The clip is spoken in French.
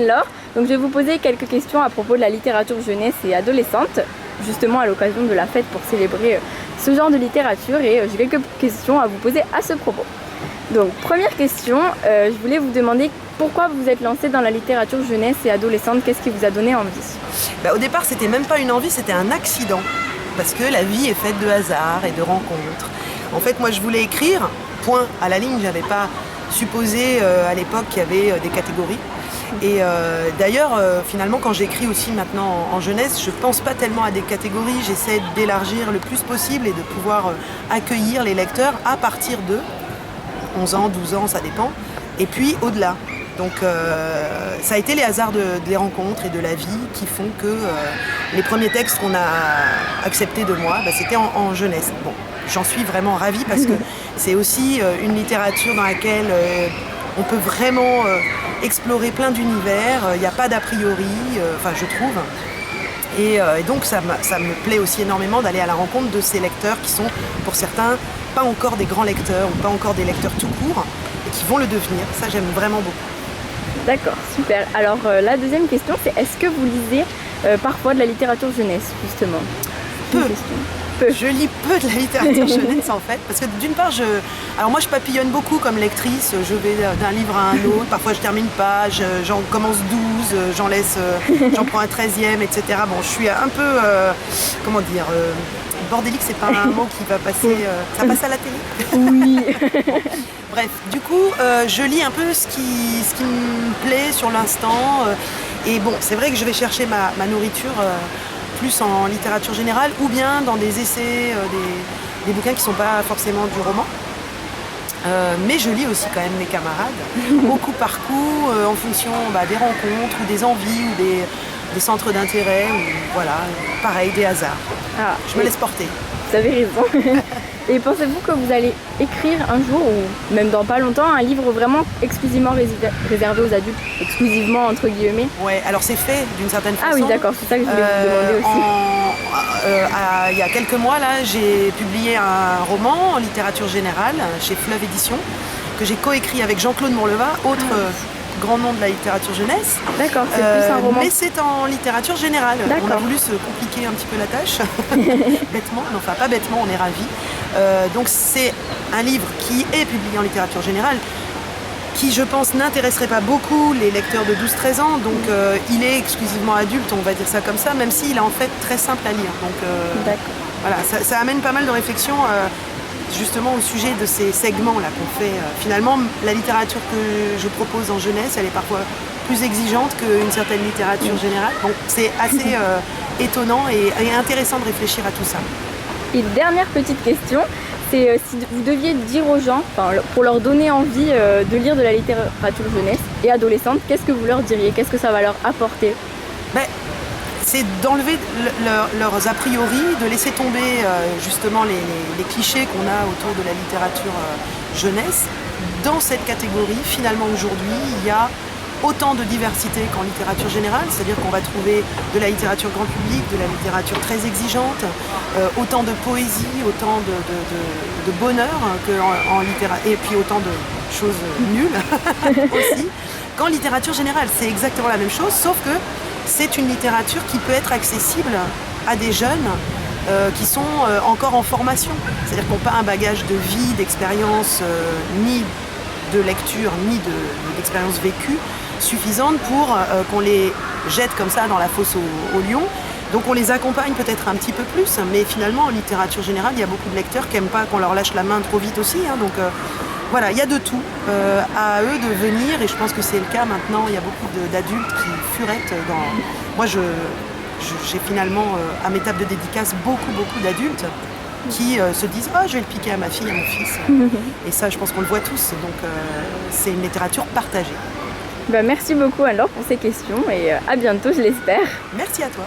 Anne-Laure. Donc je vais vous poser quelques questions à propos de la littérature jeunesse et adolescente, justement à l'occasion de la fête pour célébrer ce genre de littérature, et j'ai quelques questions à vous poser à ce propos. Donc première question, je voulais vous demander pourquoi vous êtes lancé dans la littérature jeunesse et adolescente, qu'est-ce qui vous a donné envie? Au départ, c'était même pas une envie, c'était un accident. Parce que la vie est faite de hasards et de rencontres. En fait, moi, je voulais écrire, point à la ligne. J'avais pas supposé à l'époque qu'il y avait des catégories. Et d'ailleurs, finalement, quand j'écris aussi maintenant en jeunesse, je pense pas tellement à des catégories. J'essaie d'élargir le plus possible et de pouvoir accueillir les lecteurs à partir de 11 ans, 12 ans, ça dépend. Et puis au-delà. Donc ça a été les hasards des rencontres et de la vie qui font que les premiers textes qu'on a acceptés de moi, c'était en jeunesse. Bon, j'en suis vraiment ravie parce que c'est aussi une littérature dans laquelle on peut vraiment explorer plein d'univers. Il n'y a pas d'a priori, je trouve. Et donc ça me plaît aussi énormément d'aller à la rencontre de ces lecteurs qui sont, pour certains, pas encore des grands lecteurs ou pas encore des lecteurs tout court et qui vont le devenir. Ça, j'aime vraiment beaucoup. D'accord, super. Alors la deuxième question, c'est est-ce que vous lisez parfois de la littérature jeunesse, justement? Peu. Je lis peu de la littérature jeunesse en fait, parce que d'une part, alors moi je papillonne beaucoup comme lectrice, je vais d'un livre à un autre, parfois je termine une page, j'en commence 12, j'en prends un 13e, etc. Bon, je suis un peu, bordélique, c'est pas un mot qui va passer, ça passe à la télé? Oui. Bref, du coup, je lis un peu ce qui me plaît sur l'instant, et bon, c'est vrai que je vais chercher ma nourriture plus en littérature générale ou bien dans des essais, des bouquins qui ne sont pas forcément du roman. Mais je lis aussi quand même mes camarades, au coup par coup, en fonction des rencontres ou des envies ou des centres d'intérêt, ou voilà, pareil, des hasards. Ah, je me laisse porter. Vous avez raison. Et pensez-vous que vous allez écrire un jour, ou même dans pas longtemps, un livre vraiment exclusivement réservé aux adultes, exclusivement entre guillemets? Ouais, alors c'est fait d'une certaine façon. Ah oui, d'accord, c'est ça que je voulais vous demander aussi. Il y a quelques mois, là, j'ai publié un roman en littérature générale chez Fleuve Édition, que j'ai coécrit avec Jean-Claude Mourleva, autre grand nom de la littérature jeunesse. D'accord, c'est plus un roman. Mais c'est en littérature générale. D'accord. On a voulu se compliquer un petit peu la tâche, bêtement, enfin pas bêtement, on est ravis. Donc c'est un livre qui est publié en littérature générale, qui je pense n'intéresserait pas beaucoup les lecteurs de 12-13 ans, donc il est exclusivement adulte, on va dire ça comme ça, même s'il est en fait très simple à lire. Donc voilà, ça amène pas mal de réflexions justement au sujet de ces segments-là qu'on fait. Finalement, la littérature que je propose en jeunesse, elle est parfois plus exigeante qu'une certaine littérature générale. Bon, c'est assez étonnant et intéressant de réfléchir à tout ça. Et dernière petite question, c'est si vous deviez dire aux gens, pour leur donner envie de lire de la littérature jeunesse et adolescente, qu'est-ce que vous leur diriez? Qu'est-ce que ça va leur apporter? C'est d'enlever leurs a priori, de laisser tomber justement les clichés qu'on a autour de la littérature jeunesse. Dans cette catégorie, finalement aujourd'hui, il y a autant de diversité qu'en littérature générale, c'est-à-dire qu'on va trouver de la littérature grand public, de la littérature très exigeante, autant de poésie, autant de bonheur qu'en littérature, et puis autant de choses nulles aussi qu'en littérature générale. C'est exactement la même chose, sauf que c'est une littérature qui peut être accessible à des jeunes qui sont encore en formation. C'est-à-dire qu'ils n'ont pas un bagage de vie, d'expérience, ni de lecture, ni d'expérience vécue suffisante pour qu'on les jette comme ça dans la fosse au lion. Donc on les accompagne peut-être un petit peu plus, mais finalement en littérature générale, il y a beaucoup de lecteurs qui n'aiment pas qu'on leur lâche la main trop vite aussi. Donc voilà, il y a de tout. À eux de venir, et je pense que c'est le cas maintenant, il y a beaucoup d'adultes qui furettent dans... Moi, j'ai finalement, à mes tables de dédicace, beaucoup d'adultes qui se disent « Ah, je vais le piquer à ma fille, à mon fils ». Et ça, je pense qu'on le voit tous. Donc c'est une littérature partagée. Merci beaucoup alors pour ces questions et à bientôt, je l'espère. Merci à toi.